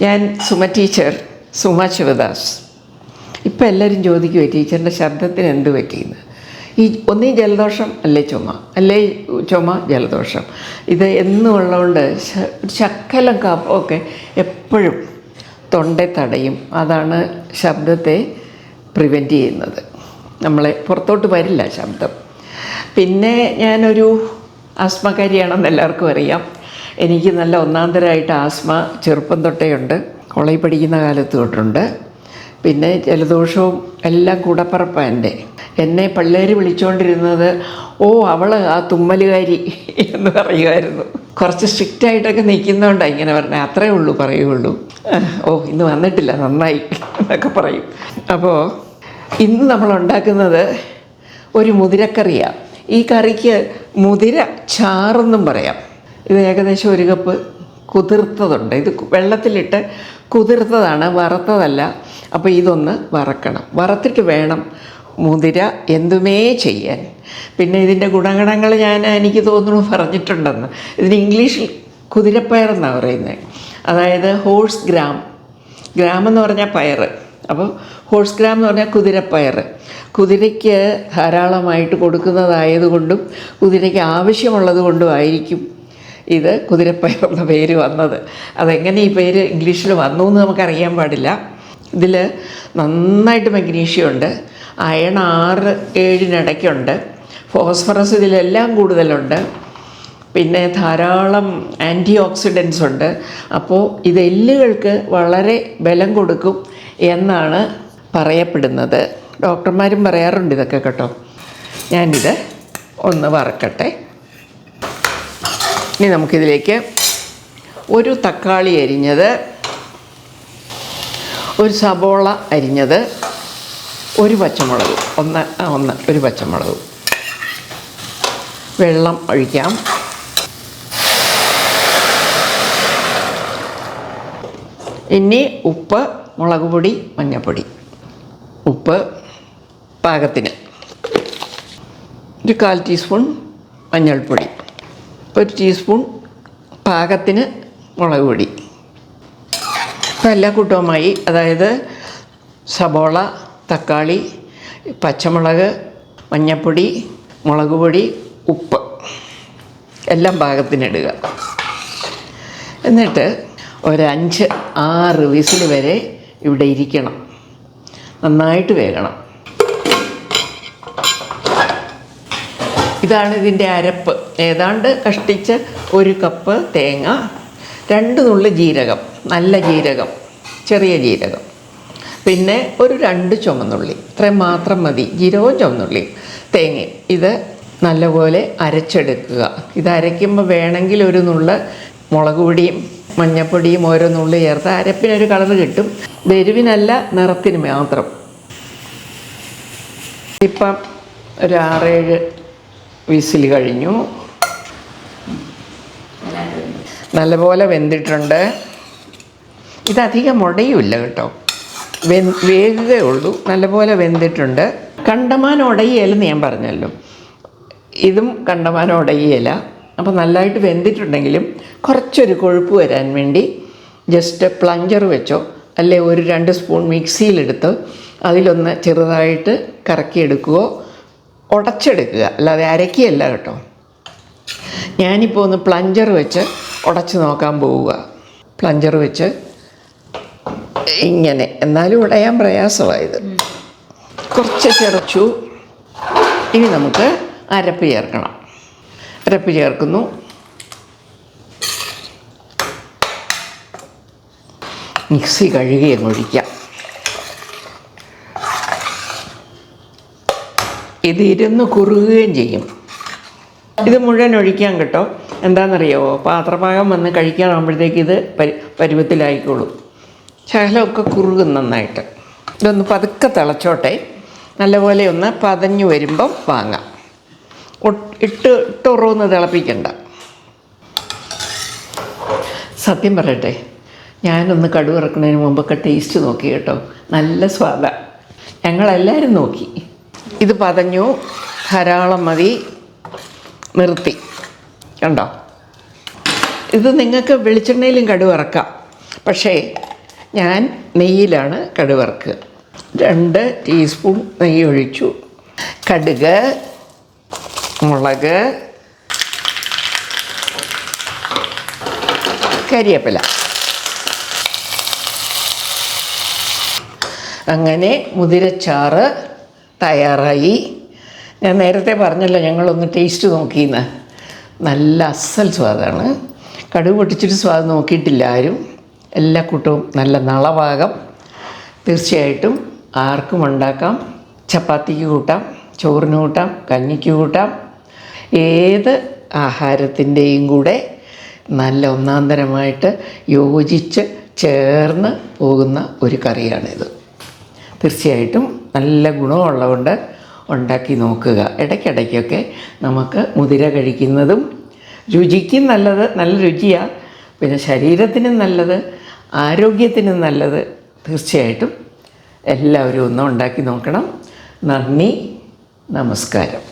ഞാൻ സുമ ടീച്ചർ, സുമ ശിവദാസ്. ഇപ്പം എല്ലാവരും ചോദിക്കുമോ ടീച്ചറിൻ്റെ ശബ്ദത്തിന് എന്ത് പറ്റിയെന്ന്. ഈ ഒന്നീ ജലദോഷം അല്ലേ ചുമ, അല്ലേ ചുമ ജലദോഷം, ഇത് എന്നും ഉള്ളതുകൊണ്ട് ശക്കലം കഫമൊക്കെ എപ്പോഴും തൊണ്ടേ തടയും. അതാണ് ശബ്ദത്തെ പ്രിവെൻറ്റ് ചെയ്യുന്നത്. നമ്മളെ പുറത്തോട്ട് വരില്ല ശബ്ദം. പിന്നെ ഞാനൊരു ആസ്മക്കാരിയാണെന്ന് എല്ലാവർക്കും അറിയാം. എനിക്ക് നല്ല ഒന്നാന്തരമായിട്ട് ആസ്മ ചെറുപ്പം തൊട്ടേ ഉണ്ട്, കോളേജിൽ പഠിക്കുന്ന കാലത്ത് തൊട്ടുണ്ട്. പിന്നെ ജലദോഷവും എല്ലാം കൂടപ്പറപ്പാണ്. എന്നെ പിള്ളേർ വിളിച്ചുകൊണ്ടിരുന്നത് അവൾ ആ തുമ്മലുകാരി എന്ന് പറയുമായിരുന്നു. കുറച്ച് സ്ട്രിക്റ്റായിട്ടൊക്കെ നിൽക്കുന്നതുകൊണ്ടാണ് ഇങ്ങനെ പറഞ്ഞത്. അത്രേ ഉള്ളൂ പറയുള്ളൂ. ഇന്ന് വന്നിട്ടില്ല, നന്നായി എന്നൊക്കെ പറയും. അപ്പോൾ ഇന്ന് നമ്മൾ ഉണ്ടാക്കുന്നത് ഒരു മുതിരക്കറിയാണ്. ഈ കറിക്ക് മുതിര ചാറെന്നും പറയാം. ഇത് ഏകദേശം 1 കപ്പ് കുതിർത്തതുണ്ട്. ഇത് വെള്ളത്തിലിട്ട് കുതിർത്തതാണ്, വറുത്തതല്ല. അപ്പോൾ ഇതൊന്ന് വറക്കണം. വറുത്തിട്ട് വേണം മുതിര എന്തുമേ ചെയ്യാൻ. പിന്നെ ഇതിൻ്റെ ഗുണഗണങ്ങൾ എനിക്ക് തോന്നുന്നു പറഞ്ഞിട്ടുണ്ടെന്ന്. ഇതിന് ഇംഗ്ലീഷിൽ കുതിരപ്പയറെന്നാണ് പറയുന്നത്. അതായത് ഹോഴ്സ് ഗ്രാം, ഗ്രാം എന്ന് പറഞ്ഞാൽ പയർ. അപ്പോൾ ഹോഴ്സ് ഗ്രാം എന്ന് പറഞ്ഞാൽ കുതിരപ്പയർ. കുതിരയ്ക്ക് ധാരാളമായിട്ട് കൊടുക്കുന്നതായതുകൊണ്ടും കുതിരയ്ക്ക് ആവശ്യമുള്ളത് കൊണ്ടും ആയിരിക്കും ഇത് കുതിരപ്പയർ എന്ന പേര് വന്നത്. അതെങ്ങനെ ഈ പേര് ഇംഗ്ലീഷിൽ വന്നു എന്ന് നമുക്കറിയാൻ പാടില്ല. ഇതിൽ നന്നായിട്ട് മഗ്നീഷ്യം ഉണ്ട്, അയൺ 6-7 ഫോസ്ഫറസ് ഇതിലെല്ലാം കൂടുതലുണ്ട്. പിന്നെ ധാരാളം ആൻറ്റി ഓക്സിഡൻസ് ഉണ്ട്. അപ്പോൾ ഇത് എല്ലുകൾക്ക് വളരെ ബലം കൊടുക്കും എന്നാണ് പറയപ്പെടുന്നത്. ഡോക്ടർമാരും പറയാറുണ്ട് ഇതൊക്കെ കേട്ടോ. ഞാനിത് ഒന്ന് വറക്കട്ടെ. ഇനി നമുക്കിതിലേക്ക് ഒരു തക്കാളി അരിഞ്ഞത്, ഒരു സബോള അരിഞ്ഞത്, ഒരു പച്ചമുളക്, ഒരു പച്ചമുളക്, വെള്ളം ഒഴിക്കാം. ഇനി ഉപ്പ്, മുളക് പൊടി, മഞ്ഞൾപ്പൊടി. ഉപ്പ് പാകത്തിന്, ഒരു 1/4 ടീസ്പൂൺ മഞ്ഞൾപ്പൊടി, 1 ടീസ്പൂൺ പാകത്തിന് മുളക് പൊടി. ഇപ്പം എല്ലാ കൂട്ടവുമായി, അതായത് സബോള, തക്കാളി, പച്ചമുളക്, മഞ്ഞൾപ്പൊടി, മുളക് പൊടി, ഉപ്പ് എല്ലാം പാകത്തിനിടുക. എന്നിട്ട് ഒരു 5-6 വിസിൽ വരെ ഇവിടെ ഇരിക്കണം. നന്നായിട്ട് വേകണം. ഇതാണ് ഇതിൻ്റെ അരപ്പ്. ഏതാണ്ട് കഷ്ടിച്ച് 1 കപ്പ് തേങ്ങ, 2 നുള്ളി ജീരകം, നല്ല ജീരകം, ചെറിയ ജീരകം, പിന്നെ ഒരു 2 ചുവന്നുള്ളി. ഇത്രയും മാത്രം മതി. ജീരകവും ചുവന്നുള്ളിയും തേങ്ങയും. ഇത് നല്ലപോലെ അരച്ചെടുക്കുക. ഇത് അരയ്ക്കുമ്പോൾ വേണമെങ്കിൽ ഒരു നുള്ള് മുളക് പൊടിയും മഞ്ഞൾപ്പൊടിയും ഓരോ നുള്ളി ചേർത്ത് അരപ്പിനൊരു കളർ കിട്ടും. എരിവിനല്ല, നിറത്തിന് മാത്രം. ഇപ്പം ഒരു 6-7 വിസിൽ കഴിഞ്ഞു. നല്ലപോലെ വെന്തിട്ടുണ്ട്. ഇതധികം ഉടയുമില്ല കേട്ടോ, വേകുകയേ ഉള്ളൂ. നല്ലപോലെ വെന്തിട്ടുണ്ട്. കണ്ടമാനം ഉടയുകയില്ലെന്ന് ഞാൻ പറഞ്ഞല്ലോ. ഇതും കണ്ടമാനം ഉടയുകയില്ല. അപ്പോൾ നല്ലതായിട്ട് വെന്തിട്ടുണ്ടെങ്കിലും കുറച്ചൊരു കൊഴുപ്പ് വരാൻ വേണ്ടി ജസ്റ്റ് പ്ലഞ്ചർ വെച്ചോ അല്ലെ ഒരു 2 സ്പൂൺ മിക്സിയിലെടുത്ത് അതിലൊന്ന് ചെറുതായിട്ട് കറക്കിയെടുക്കുകയോ ഉടച്ചെടുക്കുക, അല്ലാതെ അരക്കുകയല്ല കേട്ടോ. ഞാനിപ്പോൾ ഒന്ന് പ്ലഞ്ചർ വെച്ച് ഉടച്ച് നോക്കാൻ പോവുക. പ്ലഞ്ചർ വെച്ച് ഇങ്ങനെ, എന്നാലും ഉടയാൻ പ്രയാസമായത്. കുറച്ച് ചിറച്ചു. ഇനി നമുക്ക് അരപ്പ് ചേർക്കണം. അരപ്പ് ചേർക്കുന്നു. മിക്സി കഴുകി ഒഴിക്കാം. ഇത് ഇരുന്ന് കുറുകുകയും ചെയ്യും. ഇത് മുഴുവൻ ഒഴിക്കാൻ കേട്ടോ. എന്താണെന്നറിയാമോ, പാത്രപാകം വന്ന് കഴിക്കാനാകുമ്പോഴത്തേക്ക് ഇത് പരുവത്തിലായിക്കോളും. ശകലമൊക്കെ കുറുകും നന്നായിട്ട്. ഇതൊന്ന് പതുക്കെ തിളച്ചോട്ടെ. നല്ലപോലെ ഒന്ന് പതഞ്ഞു വരുമ്പം വാങ്ങാം. ഇട്ടുറന്ന് തിളപ്പിക്കണ്ട. സത്യം പറയട്ടെ, ഞാനൊന്ന് കടുക് ഇറക്കുന്നതിന് മുമ്പൊക്കെ ടേസ്റ്റ് നോക്കി കേട്ടോ. നല്ല സ്വാദാണ്. ഞങ്ങളെല്ലാവരും നോക്കി. ഇത് പതഞ്ഞു, ധാരാളം മതി, നിർത്തി. കണ്ടോ, ഇത് നിങ്ങൾക്ക് വെളിച്ചെണ്ണയിലും കടുക് ഇറക്കാം. പക്ഷേ ഞാൻ നെയ്യിലാണ് കടുക് വറുക്കുക. 2 ടീസ്പൂൺ നെയ്യ് ഒഴിച്ചു. കടുക്, മുളക്, കരിവേപ്പില. അങ്ങനെ മുതിരച്ചാറ് തയ്യാറായി. ഞാൻ നേരത്തെ പറഞ്ഞല്ലോ ഞങ്ങളൊന്ന് ടേസ്റ്റ് നോക്കിയെന്ന്. നല്ല അസൽ സ്വാദാണ്. കടുക് പൊട്ടിച്ചിട്ട് സ്വാദ് നോക്കിയിട്ടില്ല ആരും. എല്ലാ കൂട്ടവും നല്ല നളപാകം. തീർച്ചയായിട്ടും ആർക്കും ഉണ്ടാക്കാം. ചപ്പാത്തിക്ക് കൂട്ടാം, ചോറിന് കൂട്ടാം, കഞ്ഞിക്ക് കൂട്ടാം. ഏത് ആഹാരത്തിൻ്റെയും കൂടെ നല്ല ഒന്നാന്തരമായിട്ട് യോജിച്ച് ചേർന്ന് പോകുന്ന ഒരു കറിയാണിത്. തീർച്ചയായിട്ടും നല്ല ഗുണമുള്ളതുകൊണ്ട് ഉണ്ടാക്കി നോക്കുക. ഇടയ്ക്കിടയ്ക്കൊക്കെ നമുക്ക് മുതിര കഴിക്കുന്നതും രുചിക്കും നല്ലത്, നല്ല രുചിയാണ്. പിന്നെ ശരീരത്തിനും നല്ലത്, ആരോഗ്യത്തിനും നല്ലത്. തീർച്ചയായിട്ടും എല്ലാവരും ഒന്ന് ഉണ്ടാക്കി നോക്കണം. നന്ദി, നമസ്കാരം.